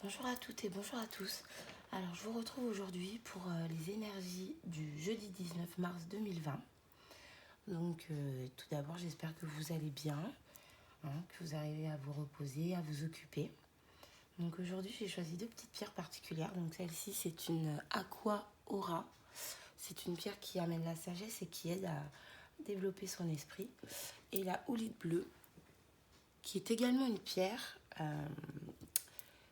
Bonjour à toutes et bonjour à tous. Alors je vous retrouve aujourd'hui pour les énergies du jeudi 19 mars 2020. Donc tout d'abord j'espère que vous allez bien, que vous arrivez à vous reposer, à vous occuper. Donc aujourd'hui j'ai choisi deux petites pierres particulières. Donc celle-ci c'est une Aqua Aura. C'est une pierre qui amène la sagesse et qui aide à développer son esprit. Et la houlite bleue qui est également une pierre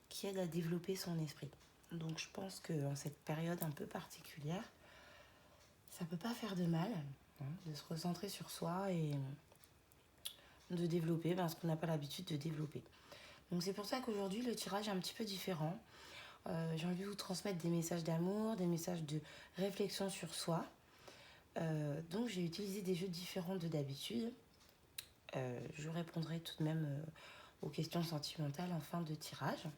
qui aide à développer son esprit. Donc je pense qu'en cette période un peu particulière, ça peut pas faire de mal de se recentrer sur soi et de développer ce qu'on n'a pas l'habitude de développer. Donc c'est pour ça qu'aujourd'hui le tirage est un petit peu différent. J'ai envie de vous transmettre des messages d'amour, des messages de réflexion sur soi. Donc j'ai utilisé des jeux différents de d'habitude. Je répondrai tout de même aux questions sentimentales en fin de tirage.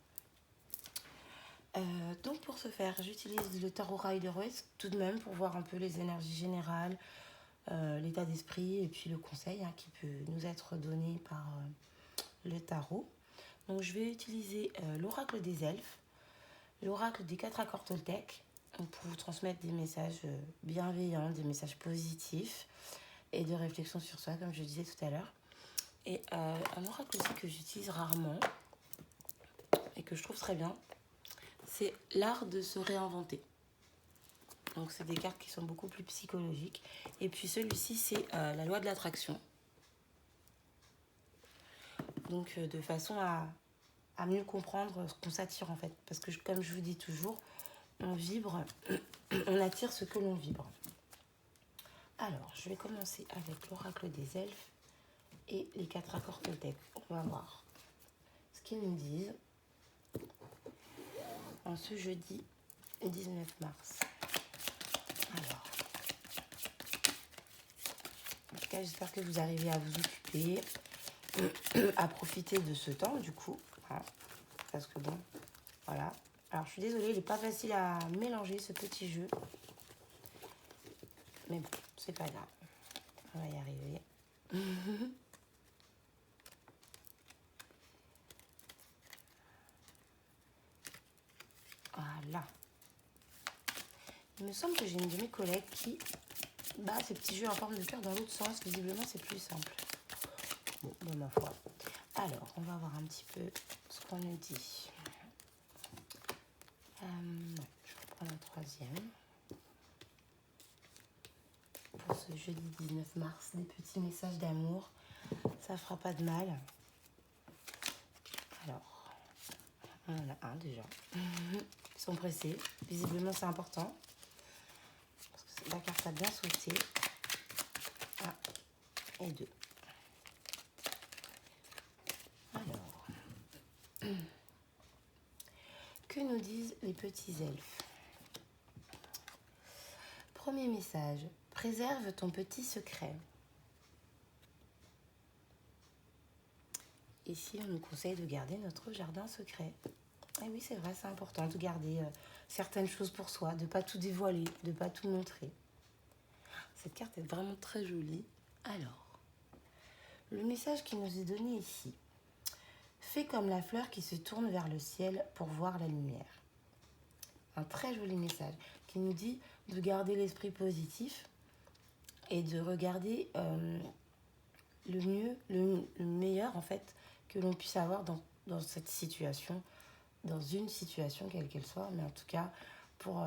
Donc pour ce faire, j'utilise le tarot Rider-Waite tout de même pour voir un peu les énergies générales, l'état d'esprit et puis le conseil qui peut nous être donné par le tarot. Donc je vais utiliser l'oracle des elfes, l'oracle des 4 accords Toltec pour vous transmettre des messages bienveillants, des messages positifs et de réflexion sur soi comme je disais tout à l'heure. Et un oracle aussi que j'utilise rarement et que je trouve très bien, c'est l'art de se réinventer. Donc c'est des cartes qui sont beaucoup plus psychologiques. Et puis celui-ci c'est la loi de l'attraction. Donc de façon à mieux comprendre ce qu'on s'attire en fait. Parce que comme je vous dis toujours, on vibre, on attire ce que l'on vibre. Alors je vais commencer avec l'oracle des elfes et les 4 accords Toltec. On va voir ce qu'ils nous disent en ce jeudi 19 mars. Alors, en tout cas, j'espère que vous arrivez à vous occuper, à profiter de ce temps, du coup. Parce que bon, voilà. Alors, je suis désolée, il n'est pas facile à mélanger, ce petit jeu. Mais bon, c'est pas grave. On va y arriver. Voilà. Il me semble que j'ai une de mes collègues qui bat ces petits jeux en forme de cœur dans l'autre sens. Visiblement, c'est plus simple. Bon, de ma foi. Alors, on va voir un petit peu ce qu'on nous dit. Je reprends la troisième. Pour ce jeudi 19 mars, des petits messages d'amour. Ça fera pas de mal. Alors, on en a un déjà. Ils sont pressés. Visiblement, c'est important. Parce que la carte a bien sauté. 1 et 2. Alors, que nous disent les petits elfes? Premier message. Préserve ton petit secret. Ici, on nous conseille de garder notre jardin secret. Et oui, c'est vrai, c'est important de garder certaines choses pour soi, de ne pas tout dévoiler, de ne pas tout montrer. Cette carte est vraiment très jolie. Alors, le message qui nous est donné ici. Fais comme la fleur qui se tourne vers le ciel pour voir la lumière. Un très joli message qui nous dit de garder l'esprit positif et de regarder le meilleur en fait que l'on puisse avoir dans cette situation, dans une situation quelle qu'elle soit, mais en tout cas pour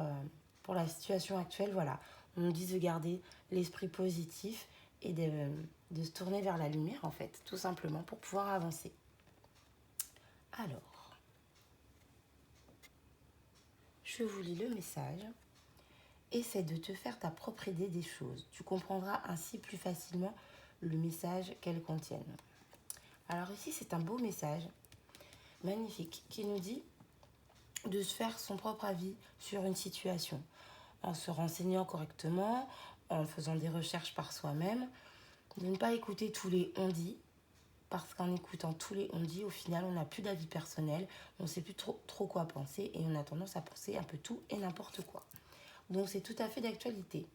la situation actuelle, voilà, on nous dit de garder l'esprit positif et de se tourner vers la lumière en fait, tout simplement pour pouvoir avancer. Alors, je vous lis le message. Essaie de te faire ta propre idée des choses. Tu comprendras ainsi plus facilement le message qu'elles contiennent. Alors ici, c'est un beau message, magnifique, qui nous dit de se faire son propre avis sur une situation, en se renseignant correctement, en faisant des recherches par soi-même, de ne pas écouter tous les on-dit, parce qu'en écoutant tous les on-dit, au final, on n'a plus d'avis personnel, on ne sait plus trop quoi penser, et on a tendance à penser un peu tout et n'importe quoi. Donc c'est tout à fait d'actualité.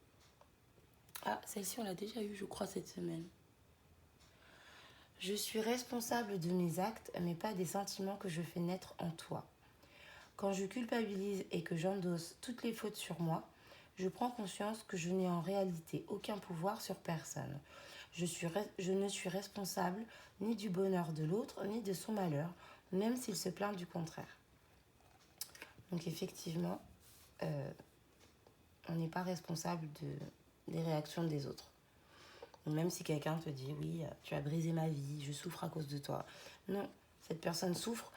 Ah, celle-ci, on l'a déjà eue, je crois, cette semaine. Je suis responsable de mes actes, mais pas des sentiments que je fais naître en toi. Quand je culpabilise et que j'endosse toutes les fautes sur moi, je prends conscience que je n'ai en réalité aucun pouvoir sur personne. Je ne suis responsable ni du bonheur de l'autre, ni de son malheur, même s'il se plaint du contraire. Donc effectivement, on n'est pas responsable des réactions des autres. Donc même si quelqu'un te dit « oui, tu as brisé ma vie, je souffre à cause de toi ». Non, cette personne souffre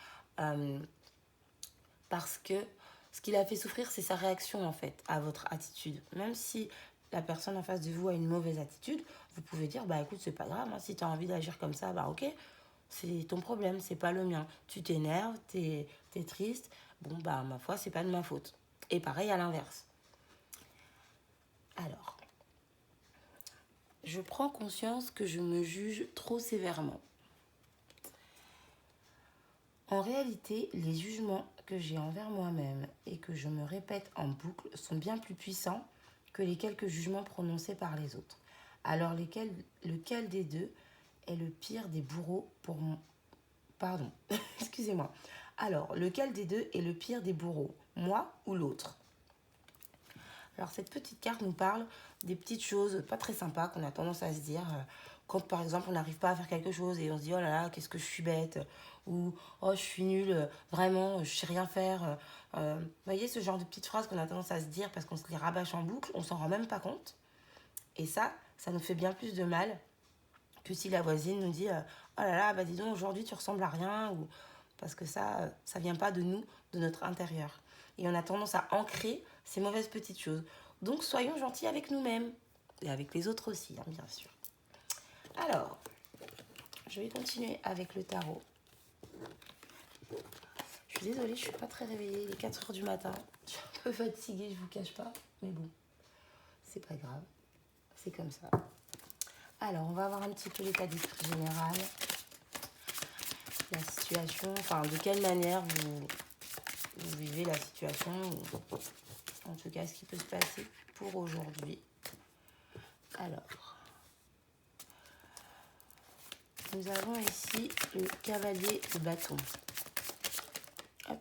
parce que ce qui l'a fait souffrir, c'est sa réaction en fait à votre attitude. Même si la personne en face de vous a une mauvaise attitude, vous pouvez dire « bah écoute, c'est pas grave, hein, si tu as envie d'agir comme ça, bah ok, c'est ton problème, c'est pas le mien. Tu t'énerves, t'es triste, bon bah ma foi, c'est pas de ma faute. » Et pareil à l'inverse. Alors, je prends conscience que je me juge trop sévèrement. En réalité, les jugements que j'ai envers moi-même et que je me répète en boucle sont bien plus puissants que les quelques jugements prononcés par les autres. Alors, lequel des deux est le pire des bourreaux pour moi? Pardon, excusez-moi. Alors, lequel des deux est le pire des bourreaux, moi ou l'autre? Alors, cette petite carte nous parle des petites choses pas très sympas qu'on a tendance à se dire quand, par exemple, on n'arrive pas à faire quelque chose et on se dit « oh là là, qu'est-ce que je suis bête » ou « oh, je suis nulle, vraiment, je sais rien faire ». Vous voyez, ce genre de petites phrases qu'on a tendance à se dire parce qu'on se les rabâche en boucle, on s'en rend même pas compte. Et ça nous fait bien plus de mal que si la voisine nous dit « oh là là, bah dis donc, aujourd'hui, tu ressembles à rien » ou parce que ça vient pas de nous, de notre intérieur. Et on a tendance à ancrer ces mauvaises petites choses. Donc, soyons gentils avec nous-mêmes. Et avec les autres aussi, hein, bien sûr. Alors, je vais continuer avec le tarot. Je suis désolée, je ne suis pas très réveillée. Il est 4 h du matin. Je suis un peu fatiguée, je ne vous cache pas. Mais bon, c'est pas grave. C'est comme ça. Alors, on va voir un petit peu l'état d'esprit général. La situation, enfin, de quelle manière vous vivez la situation. En tout cas, ce qui peut se passer pour aujourd'hui. Alors, nous avons ici le cavalier de bâton. Hop.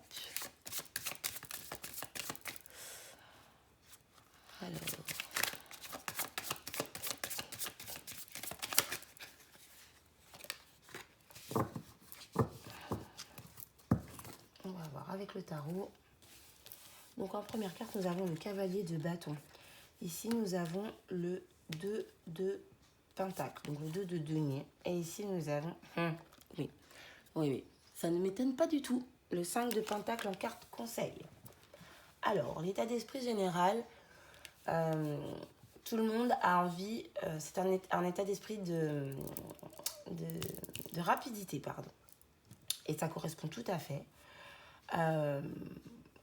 Alors, on va voir avec le tarot. Donc en première carte, nous avons le cavalier de bâton. Ici, nous avons le 2 de pentacle, donc le 2 de denier. Et ici, nous avons... Oui, ça ne m'étonne pas du tout. Le 5 de pentacle en carte conseil. Alors, l'état d'esprit général, tout le monde a envie... c'est un état d'esprit de rapidité, pardon. Et ça correspond tout à fait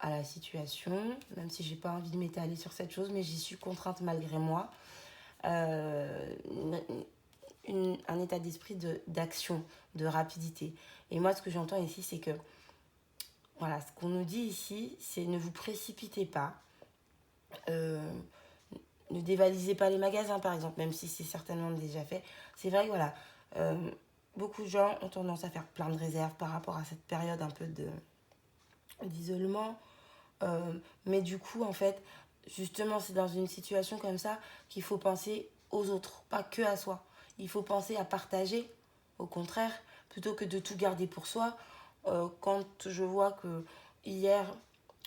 à la situation, même si j'ai pas envie de m'étaler sur cette chose, mais j'y suis contrainte malgré moi. Un état d'esprit d'action, de rapidité. Et moi, ce que j'entends ici, c'est que, voilà, ce qu'on nous dit ici, c'est ne vous précipitez pas, ne dévalisez pas les magasins, par exemple, même si c'est certainement déjà fait. C'est vrai que, voilà, beaucoup de gens ont tendance à faire plein de réserves par rapport à cette période un peu d'isolement. Mais du coup, en fait, justement, c'est dans une situation comme ça qu'il faut penser aux autres, pas que à soi. Il faut penser à partager, au contraire, plutôt que de tout garder pour soi. Quand je vois que hier,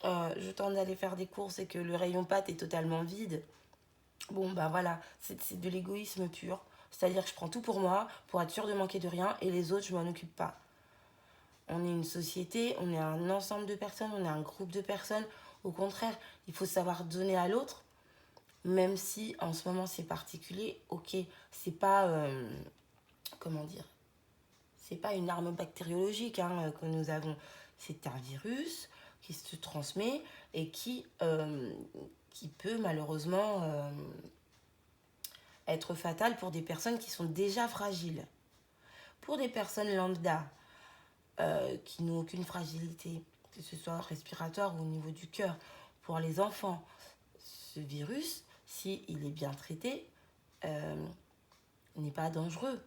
je tente d'aller faire des courses et que le rayon pâtes est totalement vide, bon, bah voilà, c'est de l'égoïsme pur. C'est-à-dire que je prends tout pour moi, pour être sûre de manquer de rien, et les autres, je m'en occupe pas. On est une société, on est un ensemble de personnes, on est un groupe de personnes. Au contraire, il faut savoir donner à l'autre, même si en ce moment c'est particulier. Ok, c'est pas, comment dire, c'est pas une arme bactériologique que nous avons. C'est un virus qui se transmet et qui peut malheureusement être fatal pour des personnes qui sont déjà fragiles. Pour des personnes lambda, qui n'ont aucune fragilité, que ce soit respiratoire ou au niveau du cœur. Pour les enfants, ce virus, s'il est bien traité, n'est pas dangereux.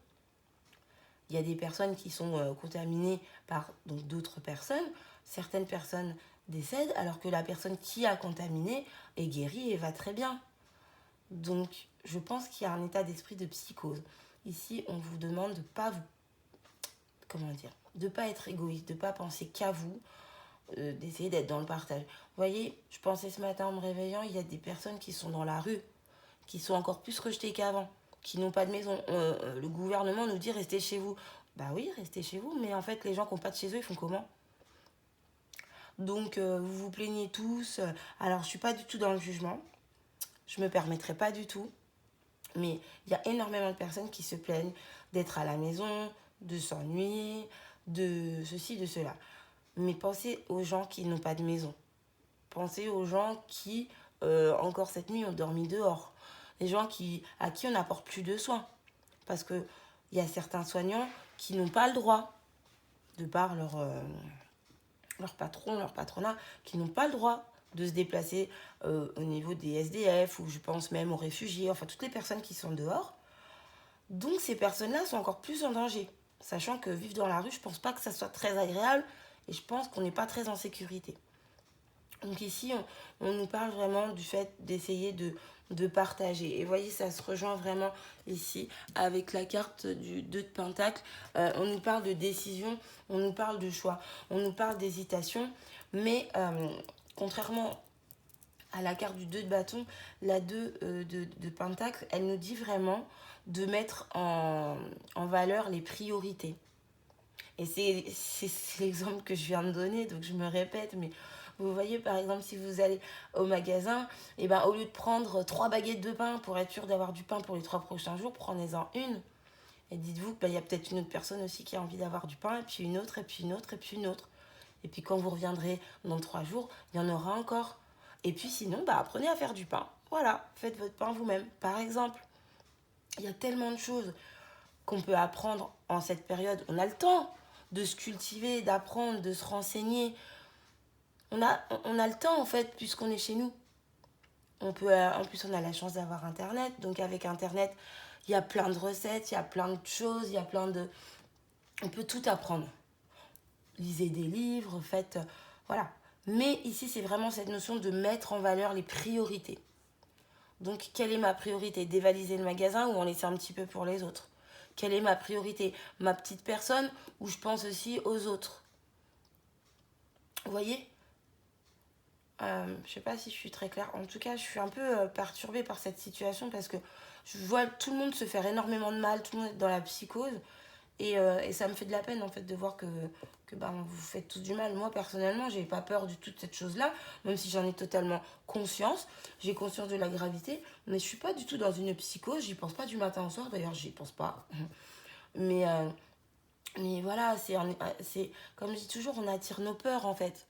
Il y a des personnes qui sont contaminées par d'autres personnes. Certaines personnes décède alors que la personne qui a contaminé est guérie et va très bien. Donc, je pense qu'il y a un état d'esprit de psychose. Ici, on vous demande de pas vous... Comment dire? De pas être égoïste, de pas penser qu'à vous, d'essayer d'être dans le partage. Vous voyez, je pensais ce matin en me réveillant, il y a des personnes qui sont dans la rue, qui sont encore plus rejetées qu'avant, qui n'ont pas de maison. Le gouvernement nous dit restez chez vous. Bah oui, restez chez vous, mais en fait, les gens qui n'ont pas de chez eux, ils font comment? Donc, vous vous plaignez tous. Alors, je suis pas du tout dans le jugement. Je me permettrai pas du tout. Mais il y a énormément de personnes qui se plaignent d'être à la maison, de s'ennuyer, de ceci, de cela. Mais pensez aux gens qui n'ont pas de maison. Pensez aux gens qui, encore cette nuit, ont dormi dehors. Les gens à qui on n'apporte plus de soins. Parce qu'il y a certains soignants qui n'ont pas le droit, de par leur patron, leur patronat, qui n'ont pas le droit de se déplacer au niveau des SDF, ou je pense même aux réfugiés, enfin toutes les personnes qui sont dehors. Donc ces personnes-là sont encore plus en danger. Sachant que vivre dans la rue, je pense pas que ça soit très agréable, et je pense qu'on n'est pas très en sécurité. Donc ici, on nous parle vraiment du fait d'essayer de partager. Et vous voyez, ça se rejoint vraiment ici avec la carte du 2 de Pentacle. On nous parle de décision, on nous parle de choix, on nous parle d'hésitation. Mais contrairement à la carte du 2 de bâton, la 2 de Pentacle, elle nous dit vraiment de mettre en valeur les priorités. Et c'est l'exemple que je viens de donner, donc je me répète, mais vous voyez, par exemple, si vous allez au magasin, et ben, au lieu de prendre 3 baguettes de pain pour être sûr d'avoir du pain pour les 3 prochains jours, prenez-en une. Et dites-vous qu'il y a peut-être une autre personne aussi qui a envie d'avoir du pain, et puis une autre, et puis une autre, et puis une autre. Et puis quand vous reviendrez dans 3 jours, il y en aura encore. Et puis sinon, bah, apprenez à faire du pain. Voilà, faites votre pain vous-même, par exemple. Il y a tellement de choses qu'on peut apprendre en cette période. On a le temps de se cultiver, d'apprendre, de se renseigner. On a le temps, en fait, puisqu'on est chez nous. En plus, on a la chance d'avoir Internet. Donc, avec Internet, il y a plein de recettes, il y a plein de choses, il y a plein de... On peut tout apprendre. Lisez des livres, faites... voilà. Mais ici, c'est vraiment cette notion de mettre en valeur les priorités. Donc, quelle est ma priorité? Dévaliser le magasin ou en laisser un petit peu pour les autres? Quelle est ma priorité? Ma petite personne ou je pense aussi aux autres? Vous voyez? Je sais pas si je suis très claire. En tout cas, je suis un peu perturbée par cette situation parce que je vois tout le monde se faire énormément de mal, tout le monde est dans la psychose. Et ça me fait de la peine en fait de voir que ben, vous faites tous du mal. Moi personnellement, j'ai pas peur du tout de cette chose-là, même si j'en ai totalement conscience. J'ai conscience de la gravité, mais je suis pas du tout dans une psychose. J'y pense pas du matin au soir. D'ailleurs, j'y pense pas. Mais, euh, mais voilà, c'est comme je dis toujours, on attire nos peurs en fait.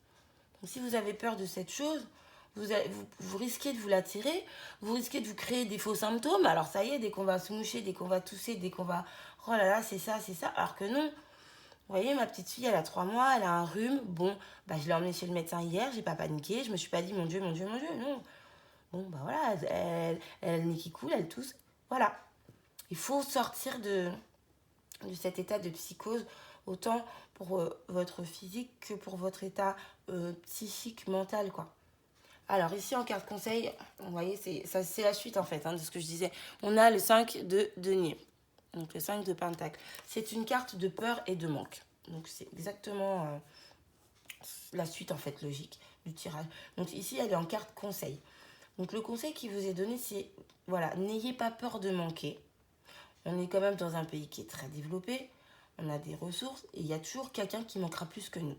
Donc si vous avez peur de cette chose, vous risquez de vous l'attirer, vous risquez de vous créer des faux symptômes. Alors ça y est, dès qu'on va se moucher, dès qu'on va tousser, dès qu'on va... Oh là là, c'est ça, c'est ça. Alors que non. Vous voyez, ma petite fille, elle a 3 mois, elle a un rhume. Bon, bah, je l'ai emmenée chez le médecin hier, j'ai pas paniqué, je me suis pas dit mon Dieu, mon Dieu, mon Dieu, non. Bon, bah voilà, elle a le nez qui coule, elle tousse. Voilà. Il faut sortir de cet état de psychose, autant pour votre physique que pour votre état psychique, mental, quoi. Alors ici en carte conseil, vous voyez, c'est la suite en fait de ce que je disais. On a le 5 de denier, donc le 5 de pentacle. C'est une carte de peur et de manque. Donc c'est exactement la suite en fait logique du tirage. Donc ici elle est en carte conseil. Donc le conseil qui vous est donné c'est, voilà, n'ayez pas peur de manquer. On est quand même dans un pays qui est très développé, on a des ressources et il y a toujours quelqu'un qui manquera plus que nous.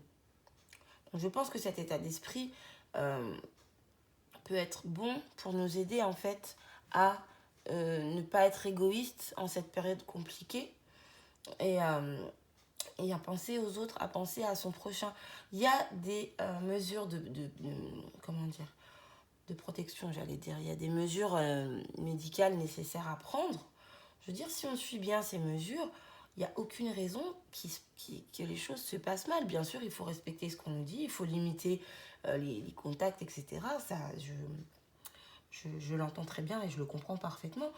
Donc je pense que cet état d'esprit peut être bon pour nous aider en fait à ne pas être égoïste en cette période compliquée et à penser aux autres, à penser à son prochain. Il y a des mesures comment dire, de protection, j'allais dire. Il y a des mesures médicales nécessaires à prendre. Je veux dire, si on suit bien ces mesures, il n'y a aucune raison que les choses se passent mal. Bien sûr, il faut respecter ce qu'on nous dit, il faut limiter les contacts, etc. Ça, je l'entends très bien et je le comprends parfaitement.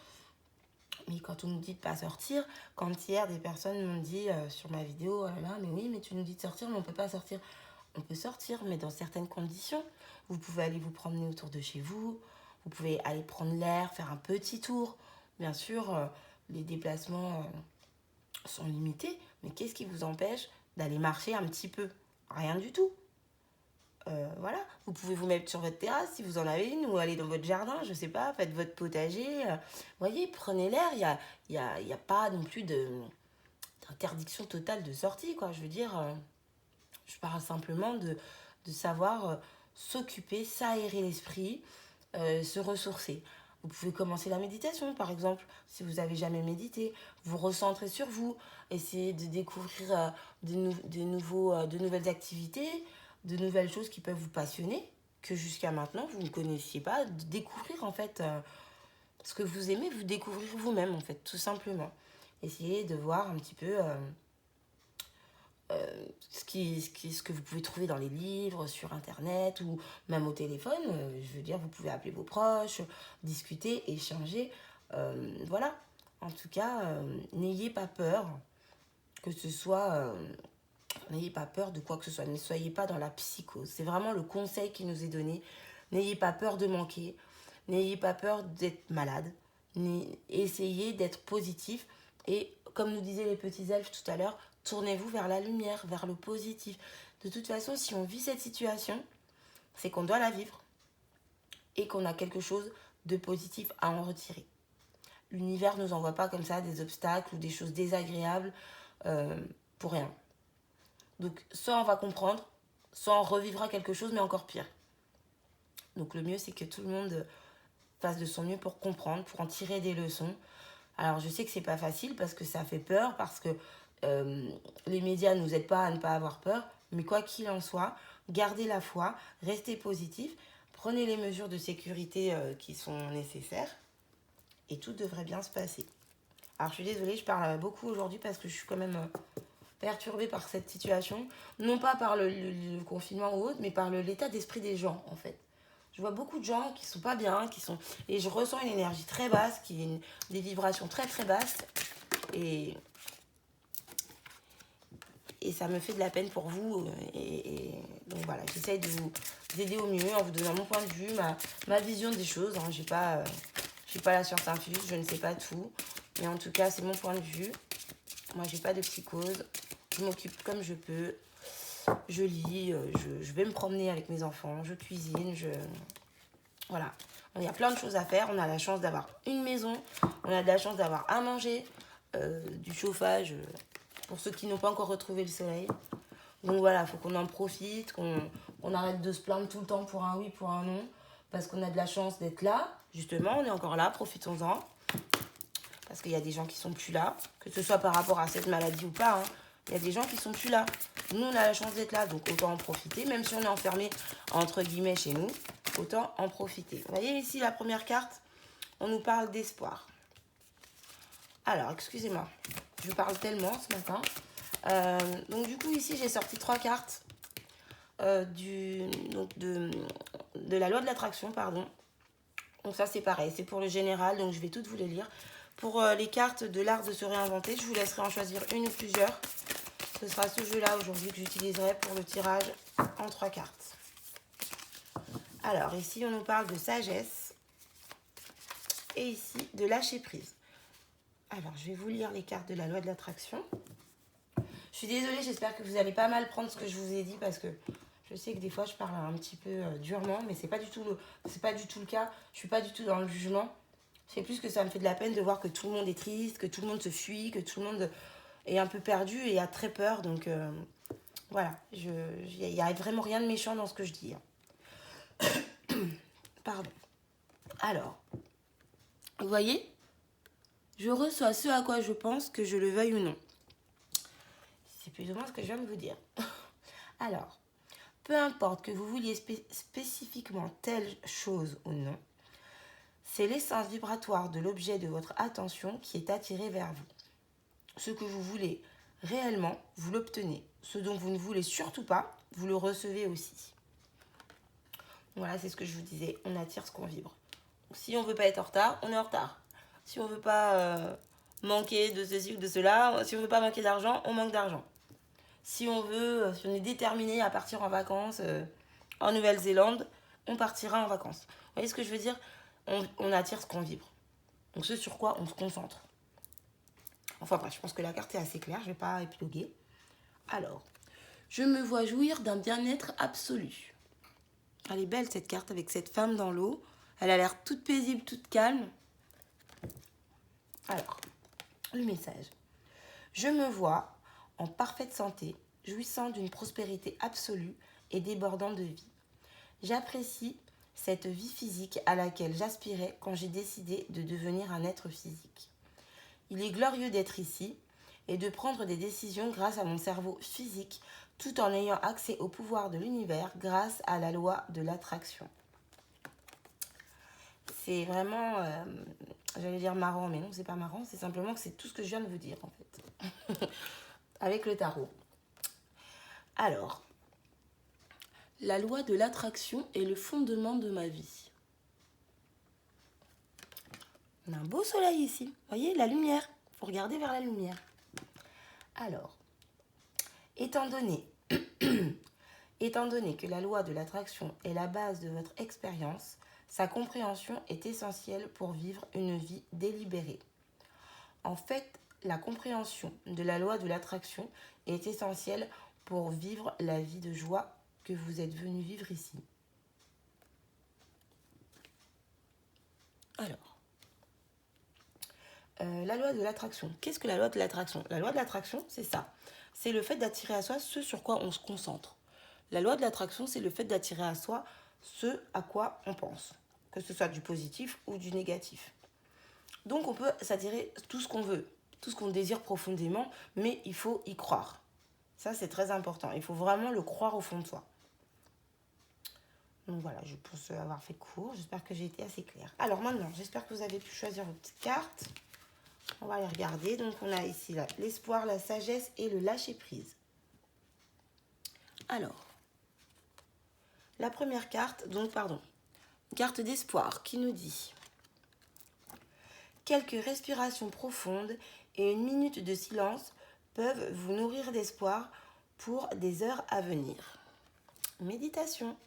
Mais quand on nous dit de ne pas sortir, quand hier des personnes m'ont dit sur ma vidéo, oh là là, mais oui, mais tu nous dis de sortir, mais on ne peut pas sortir. on peut sortir, mais dans certaines conditions. Vous pouvez aller vous promener autour de chez vous, vous pouvez aller prendre l'air, faire un petit tour. Bien sûr, les déplacements sont limités, mais qu'est-ce qui vous empêche d'aller marcher un petit peu? Rien du tout. Voilà, vous pouvez vous mettre sur votre terrasse si vous en avez une, ou aller dans votre jardin, je sais pas, faites votre potager. Voyez, prenez l'air, il y a pas non plus d'interdiction totale de sortie, quoi. Je veux dire, je parle simplement de savoir s'occuper, s'aérer l'esprit, se ressourcer. Vous pouvez commencer la méditation, par exemple, si vous n'avez jamais médité. Vous recentrer sur vous, essayer de découvrir de nouvelles activités, de nouvelles choses qui peuvent vous passionner, que jusqu'à maintenant, vous ne connaissiez pas. De découvrir, en fait, ce que vous aimez, vous découvrir vous-même, en fait, tout simplement. Essayez de voir un petit peu ce que vous pouvez trouver dans les livres, sur Internet ou même au téléphone. Je veux dire, vous pouvez appeler vos proches, discuter, échanger. Voilà. En tout cas, n'ayez pas peur que ce soit... n'ayez pas peur de quoi que ce soit. Ne soyez pas dans la psychose. C'est vraiment le conseil qui nous est donné. N'ayez pas peur de manquer. N'ayez pas peur d'être malade. Essayez d'être positif. Et comme nous disaient les petits elfes tout à l'heure, tournez-vous vers la lumière, vers le positif. De toute façon, si on vit cette situation, c'est qu'on doit la vivre et qu'on a quelque chose de positif à en retirer. L'univers ne nous envoie pas comme ça des obstacles ou des choses désagréables pour rien. Donc, soit on va comprendre, soit on revivra quelque chose, mais encore pire. Donc, le mieux, c'est que tout le monde fasse de son mieux pour comprendre, pour en tirer des leçons. Alors, je sais que c'est pas facile parce que ça fait peur, parce que les médias ne nous aident pas à ne pas avoir peur. Mais quoi qu'il en soit, gardez la foi, restez positif, prenez les mesures de sécurité qui sont nécessaires et tout devrait bien se passer. Alors, je suis désolée, je parle beaucoup aujourd'hui parce que je suis quand même perturbée par cette situation. Non pas par le confinement ou autre, mais par l'état d'esprit des gens, en fait. Je vois beaucoup de gens qui sont pas bien, et je ressens une énergie très basse, des vibrations très très basses. Et ça me fait de la peine pour vous. Donc voilà, j'essaye de vous aider au mieux en vous donnant mon point de vue, ma vision des choses. Hein. J'ai pas la science infuse, je ne sais pas tout. Mais en tout cas, c'est mon point de vue. Moi, j'ai pas de psychose. Je m'occupe comme je peux. Je lis, je vais me promener avec mes enfants, je cuisine, Voilà. Il y a plein de choses à faire. On a la chance d'avoir une maison. On a de la chance d'avoir à manger, du chauffage pour ceux qui n'ont pas encore retrouvé le soleil. Donc voilà, il faut qu'on en profite, qu'on arrête de se plaindre tout le temps pour un oui, pour un non. Parce qu'on a de la chance d'être là. Justement, on est encore là, profitons-en. Parce qu'il y a des gens qui sont plus là, que ce soit par rapport à cette maladie ou pas. Hein. Il y a des gens qui sont plus là. Nous, on a la chance d'être là, donc autant en profiter. Même si on est enfermé, entre guillemets, chez nous, autant en profiter. Vous voyez ici, la première carte, on nous parle d'espoir. Alors, excusez-moi, je parle tellement ce matin. Donc du coup, ici, j'ai sorti 3 cartes de la loi de l'attraction, pardon. Donc ça, c'est pareil, c'est pour le général, donc je vais toutes vous les lire. Pour les cartes de l'art de se réinventer, je vous laisserai en choisir une ou plusieurs. Ce sera ce jeu-là aujourd'hui que j'utiliserai pour le tirage en 3 cartes. Alors, ici, on nous parle de sagesse. Et ici, de lâcher prise. Alors, je vais vous lire les cartes de la loi de l'attraction. Je suis désolée, j'espère que vous allez pas mal prendre ce que je vous ai dit parce que je sais que des fois, je parle un petit peu durement, mais c'est pas du tout le cas. Je suis pas du tout dans le jugement. C'est plus que ça me fait de la peine de voir que tout le monde est triste, que tout le monde se fuit, que tout le monde est un peu perdu et a très peur. Donc, voilà. Il n'y a vraiment rien de méchant dans ce que je dis. Pardon. Alors, vous voyez, je reçois ce à quoi je pense, que je le veuille ou non. C'est plus ou moins ce que je viens de vous dire. Alors, peu importe que vous vouliez spécifiquement telle chose ou non, c'est l'essence vibratoire de l'objet de votre attention qui est attirée vers vous. Ce que vous voulez réellement, vous l'obtenez. Ce dont vous ne voulez surtout pas, vous le recevez aussi. Voilà, c'est ce que je vous disais, on attire ce qu'on vibre. Si on ne veut pas être en retard, on est en retard. Si on ne veut pas manquer de ceci ou de cela, si on ne veut pas manquer d'argent, on manque d'argent. Si on veut, si on est déterminé à partir en vacances en Nouvelle-Zélande, on partira en vacances. Vous voyez ce que je veux dire? On attire ce qu'on vibre. Donc ce sur quoi on se concentre. Enfin bref, je pense que la carte est assez claire, je ne vais pas épiloguer. Alors, je me vois jouir d'un bien-être absolu. Elle est belle cette carte avec cette femme dans l'eau. Elle a l'air toute paisible, toute calme. Alors, le message. Je me vois en parfaite santé, jouissant d'une prospérité absolue et débordant de vie. J'apprécie cette vie physique à laquelle j'aspirais quand j'ai décidé de devenir un être physique. Il est glorieux d'être ici et de prendre des décisions grâce à mon cerveau physique tout en ayant accès au pouvoir de l'univers grâce à la loi de l'attraction. C'est vraiment, j'allais dire marrant, mais non, c'est pas marrant, c'est simplement que c'est tout ce que je viens de vous dire en fait, avec le tarot. Alors, la loi de l'attraction est le fondement de ma vie. On a un beau soleil ici, vous voyez, la lumière, il faut regarder vers la lumière. Alors, étant donné que la loi de l'attraction est la base de votre expérience, sa compréhension est essentielle pour vivre une vie délibérée. En fait, la compréhension de la loi de l'attraction est essentielle pour vivre la vie de joie que vous êtes venu vivre ici. Alors, la loi de l'attraction. Qu'est-ce que la loi de l'attraction? La loi de l'attraction, c'est ça. C'est le fait d'attirer à soi ce sur quoi on se concentre. La loi de l'attraction, c'est le fait d'attirer à soi ce à quoi on pense, que ce soit du positif ou du négatif. Donc on peut s'attirer tout ce qu'on veut, tout ce qu'on désire profondément, mais il faut y croire. Ça, c'est très important. Il faut vraiment le croire au fond de soi. Donc voilà, je pense avoir fait court. J'espère que j'ai été assez claire. Alors maintenant, j'espère que vous avez pu choisir vos petites cartes. On va les regarder. Donc on a ici l'espoir, la sagesse et le lâcher-prise. Alors, la première carte, carte d'espoir qui nous dit quelques respirations profondes et une minute de silence peuvent vous nourrir d'espoir pour des heures à venir. Méditation.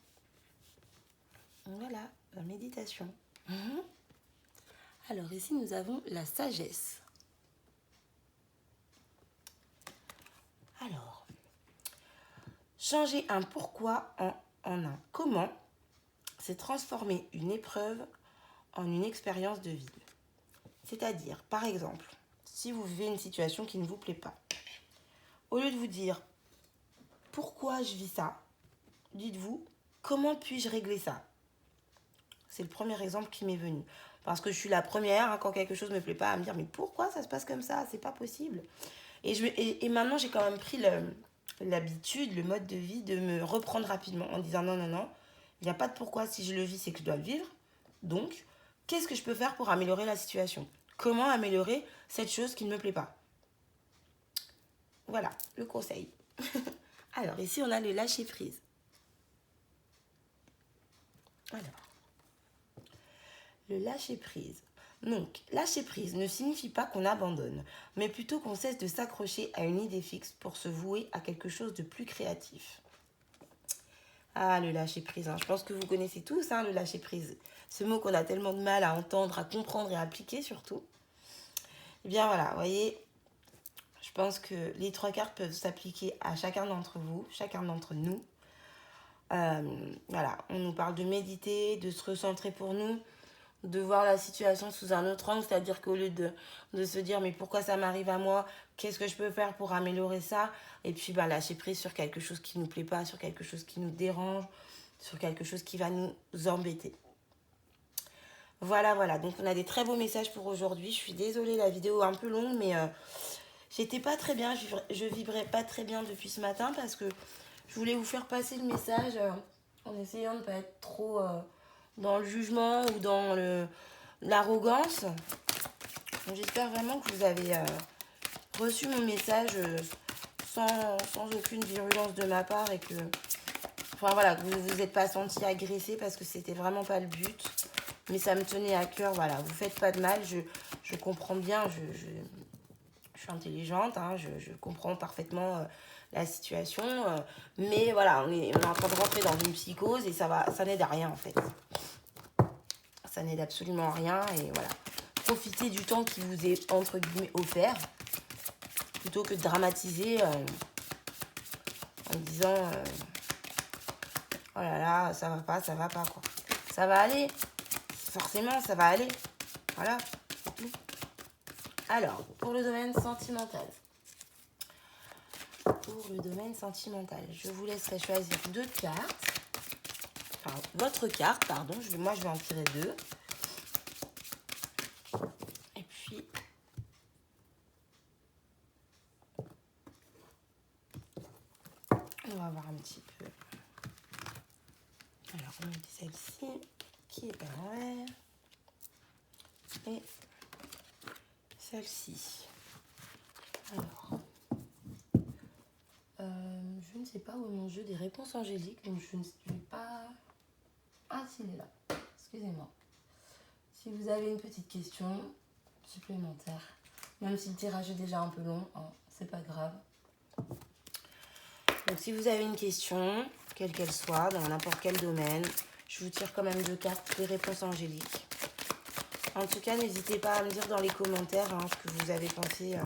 Voilà, la méditation. Alors ici, nous avons la sagesse. Alors, changer un pourquoi en un comment, c'est transformer une épreuve en une expérience de vie. C'est-à-dire, par exemple, si vous vivez une situation qui ne vous plaît pas, au lieu de vous dire « Pourquoi je vis ça ?», dites-vous « Comment puis-je régler ça ?» C'est le premier exemple qui m'est venu. Parce que je suis la première, quand quelque chose ne me plaît pas, à me dire « Mais pourquoi ça se passe comme ça? C'est pas possible. » Et maintenant, j'ai quand même pris l'habitude, le mode de vie de me reprendre rapidement en disant « Non, il n'y a pas de pourquoi. Si je le vis, c'est que je dois le vivre. Donc, qu'est-ce que je peux faire pour améliorer la situation? Comment améliorer cette chose qui ne me plaît pas ?» Voilà, le conseil. Alors, ici, on a le lâcher-prise. Alors, le lâcher-prise. Donc, lâcher-prise ne signifie pas qu'on abandonne, mais plutôt qu'on cesse de s'accrocher à une idée fixe pour se vouer à quelque chose de plus créatif. Ah, le lâcher-prise, je pense que vous connaissez tous le lâcher-prise. Ce mot qu'on a tellement de mal à entendre, à comprendre et à appliquer surtout. Eh bien voilà, vous voyez, je pense que les 3 cartes peuvent s'appliquer à chacun d'entre vous, chacun d'entre nous. Voilà, on nous parle de méditer, de se recentrer pour nous, de voir la situation sous un autre angle, c'est-à-dire qu'au lieu de se dire mais pourquoi ça m'arrive à moi, qu'est-ce que je peux faire pour améliorer ça, et puis lâcher prise sur quelque chose qui ne nous plaît pas, sur quelque chose qui nous dérange, sur quelque chose qui va nous embêter. Voilà, donc on a des très beaux messages pour aujourd'hui. Je suis désolée, la vidéo est un peu longue, mais j'étais pas très bien, je vibrais pas très bien depuis ce matin parce que je voulais vous faire passer le message en essayant de ne pas être trop dans le jugement ou dans l'arrogance. Donc j'espère vraiment que vous avez reçu mon message sans aucune virulence de ma part et que, que vous ne vous êtes pas senti agressé parce que c'était vraiment pas le but. Mais ça me tenait à cœur, voilà, vous faites pas de mal, je comprends bien, je suis intelligente, je comprends parfaitement la situation. Mais voilà, on est en train de rentrer dans une psychose et ça n'aide à rien en fait. Ça n'aide absolument à rien et voilà. Profitez du temps qui vous est entre guillemets offert plutôt que de dramatiser en disant oh là là, ça va pas quoi. Ça va aller, forcément ça va aller. Voilà, c'est tout. Alors, pour le domaine sentimental. Je vous laisserai choisir 2 cartes. Enfin, votre carte, pardon. Moi, je vais en tirer 2. Et puis, on va voir un petit peu. Alors, on met celle-ci qui est à l'envers. Et celle-ci. Alors, je ne sais pas où est mon jeu des réponses angéliques, donc je ne sais pas... Ah, s'il est là. Excusez-moi. Si vous avez une petite question supplémentaire, même si le tirage est déjà un peu long, hein, c'est pas grave. Donc si vous avez une question, quelle qu'elle soit, dans n'importe quel domaine, je vous tire quand même 2 cartes des réponses angéliques. En tout cas, n'hésitez pas à me dire dans les commentaires ce que vous avez pensé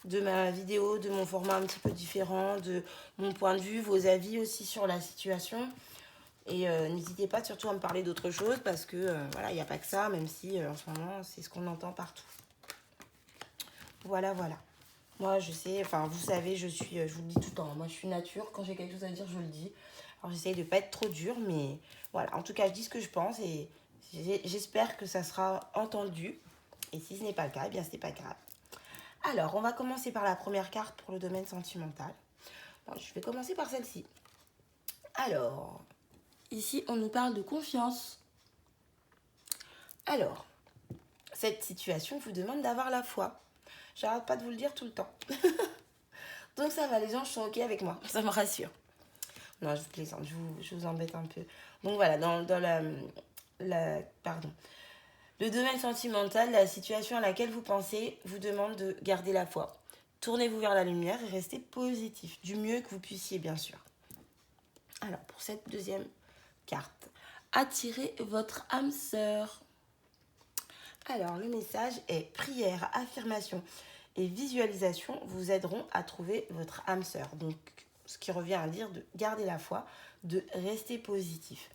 de ma vidéo, de mon format un petit peu différent, de mon point de vue, vos avis aussi sur la situation. Et n'hésitez pas surtout à me parler d'autre chose parce que voilà, il n'y a pas que ça, même si en ce moment, c'est ce qu'on entend partout. Voilà. Moi, je sais, enfin, vous savez, je vous le dis tout le temps, moi, je suis nature. Quand j'ai quelque chose à dire, je le dis. Alors, j'essaye de ne pas être trop dure, mais voilà. En tout cas, je dis ce que je pense et j'espère que ça sera entendu. Et si ce n'est pas le cas, eh bien, ce n'est pas grave. Alors, on va commencer par la première carte pour le domaine sentimental. Alors, je vais commencer par celle-ci. Alors, ici, on nous parle de confiance. Alors, cette situation vous demande d'avoir la foi. J'arrête pas de vous le dire tout le temps. Donc ça va, les gens sont ok avec moi, ça me rassure. Non, je vous plaisante, je vous embête un peu. Donc voilà, dans le domaine sentimental, la situation à laquelle vous pensez vous demande de garder la foi. Tournez-vous vers la lumière et restez positif, du mieux que vous puissiez bien sûr. Alors pour cette deuxième carte, attirez votre âme sœur. Alors le message est prière, affirmation et visualisation vous aideront à trouver votre âme sœur. Donc, ce qui revient à dire de garder la foi, de rester positif.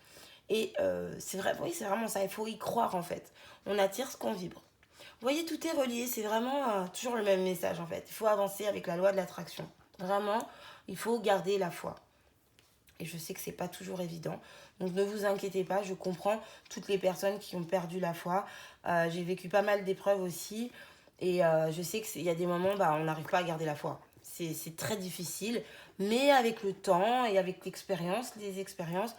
Et c'est vrai, oui, c'est vraiment ça. Il faut y croire en fait. On attire ce qu'on vibre. Vous voyez, tout est relié. C'est vraiment toujours le même message en fait. Il faut avancer avec la loi de l'attraction. Vraiment, il faut garder la foi. Et je sais que c'est pas toujours évident. Donc ne vous inquiétez pas, je comprends toutes les personnes qui ont perdu la foi. J'ai vécu pas mal d'épreuves aussi. Et je sais qu'il y a des moments, on n'arrive pas à garder la foi. C'est très difficile. Mais avec le temps et avec les expériences,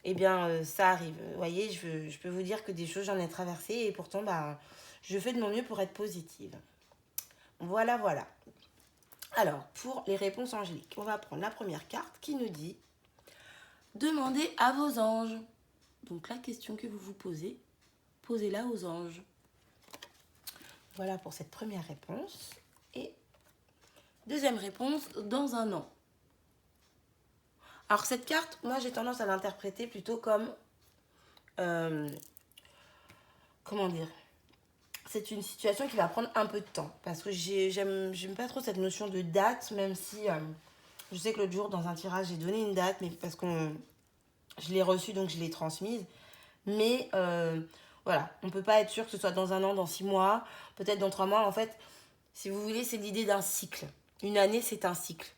eh bien, ça arrive. Vous voyez, je peux vous dire que des choses, j'en ai traversé. Et pourtant, je fais de mon mieux pour être positive. Voilà. Alors, pour les réponses angéliques, on va prendre la première carte qui nous dit « Demandez à vos anges ». Donc, la question que vous vous posez, posez-la aux anges. Voilà pour cette première réponse. Et deuxième réponse, dans un an. Alors cette carte, moi j'ai tendance à l'interpréter plutôt comme... comment dire ? C'est une situation qui va prendre un peu de temps. Parce que j'aime pas trop cette notion de date, même si je sais que l'autre jour dans un tirage j'ai donné une date, mais parce que je l'ai reçue donc je l'ai transmise. Mais voilà, on ne peut pas être sûr que ce soit dans un an, dans 6 mois, peut-être dans 3 mois. En fait, si vous voulez, c'est l'idée d'un cycle. Une année, c'est un cycle.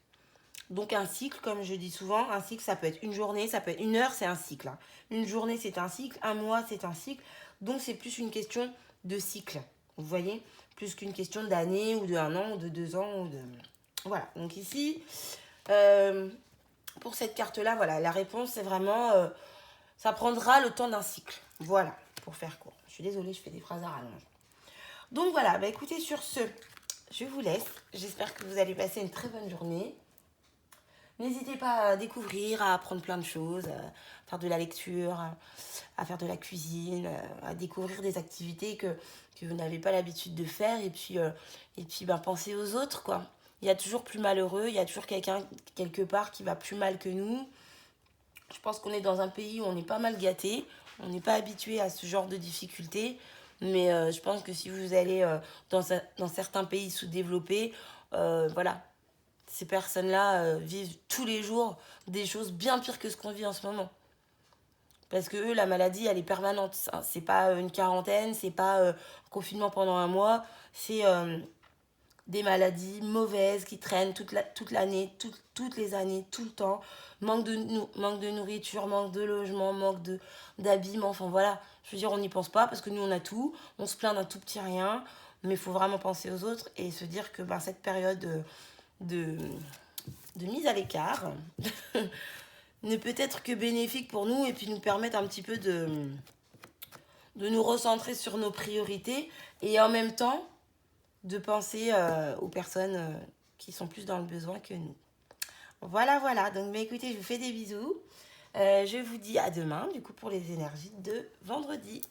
Donc un cycle, comme je dis souvent, un cycle, ça peut être une journée, ça peut être une heure, c'est un cycle. Une journée, c'est un cycle, un mois, c'est un cycle. Donc c'est plus une question de cycle, vous voyez, plus qu'une question d'année ou de 1 an ou de 2 ans. Ou de... Voilà, donc ici, pour cette carte-là, voilà, la réponse, c'est vraiment... ça prendra le temps d'un cycle. Voilà, pour faire court. Je suis désolée, je fais des phrases à rallonge. Donc voilà, écoutez, sur ce, je vous laisse. J'espère que vous allez passer une très bonne journée. N'hésitez pas à découvrir, à apprendre plein de choses, à faire de la lecture, à faire de la cuisine, à découvrir des activités que vous n'avez pas l'habitude de faire. Et puis pensez aux autres, quoi. il y a toujours plus malheureux, il y a toujours quelqu'un quelque part qui va plus mal que nous. Je pense qu'on est dans un pays où on est pas mal gâté, on n'est pas habitué à ce genre de difficultés, mais je pense que si vous allez dans certains pays sous-développés, voilà, ces personnes-là vivent tous les jours des choses bien pires que ce qu'on vit en ce moment. Parce que eux, la maladie, elle est permanente. C'est pas une quarantaine, c'est pas confinement pendant un mois, c'est des maladies mauvaises qui traînent toute l'année, toutes les années, tout le temps. Manque de nourriture, manque de logement, d'habillement, enfin voilà. Je veux dire, on n'y pense pas parce que nous, on a tout. On se plaint d'un tout petit rien, mais il faut vraiment penser aux autres et se dire que ben, cette période de, de mise à l'écart ne peut être que bénéfique pour nous et puis nous permettre un petit peu de nous recentrer sur nos priorités et en même temps de penser aux personnes qui sont plus dans le besoin que nous. Voilà, voilà. Donc, bah, écoutez, je vous fais des bisous. Je vous dis à demain, du coup, pour les énergies de vendredi.